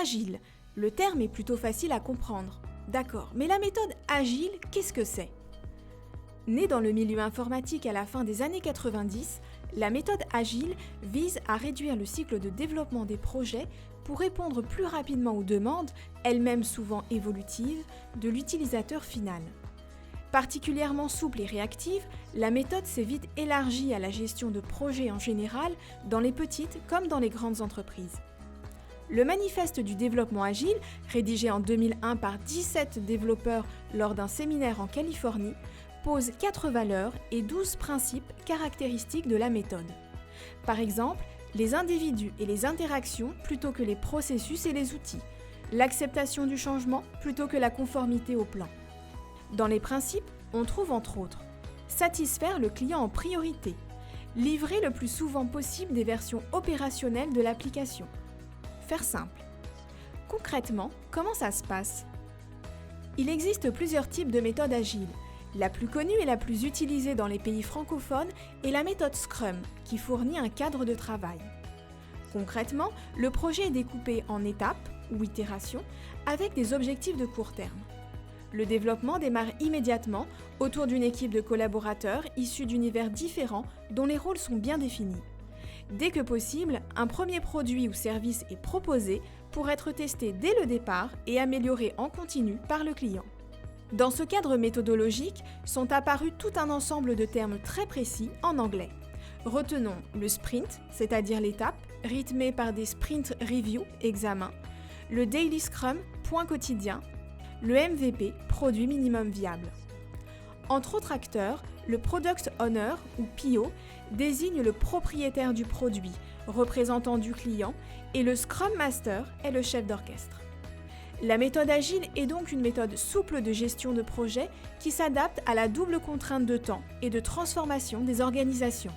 agile. Le terme est plutôt facile à comprendre. D'accord, mais la méthode agile, qu'est-ce que c'est ? Née dans le milieu informatique à la fin des années 90, la méthode agile vise à réduire le cycle de développement des projets pour répondre plus rapidement aux demandes, elles-mêmes souvent évolutives, de l'utilisateur final. Particulièrement souple et réactive, la méthode s'est vite élargie à la gestion de projets en général, dans les petites comme dans les grandes entreprises. Le manifeste du développement agile, rédigé en 2001 par 17 développeurs lors d'un séminaire en Californie, pose 4 valeurs et 12 principes caractéristiques de la méthode. Par exemple, les individus et les interactions plutôt que les processus et les outils, l'acceptation du changement plutôt que la conformité au plan. Dans les principes, on trouve entre autres satisfaire le client en priorité, livrer le plus souvent possible des versions opérationnelles de l'application, faire simple. Concrètement, comment ça se passe ? Il existe plusieurs types de méthodes agiles. La plus connue et la plus utilisée dans les pays francophones est la méthode Scrum, qui fournit un cadre de travail. Concrètement, le projet est découpé en étapes ou itérations avec des objectifs de court terme. Le développement démarre immédiatement autour d'une équipe de collaborateurs issus d'univers différents dont les rôles sont bien définis. Dès que possible, un premier produit ou service est proposé pour être testé dès le départ et amélioré en continu par le client. Dans ce cadre méthodologique, sont apparus tout un ensemble de termes très précis en anglais. Retenons le sprint, c'est-à-dire l'étape, rythmée par des sprint review, examens, le daily scrum, point quotidien, le MVP, produit minimum viable. Entre autres acteurs, le Product Owner ou PO désigne le propriétaire du produit, représentant du client, et le Scrum Master est le chef d'orchestre. La méthode agile est donc une méthode souple de gestion de projet qui s'adapte à la double contrainte de temps et de transformation des organisations.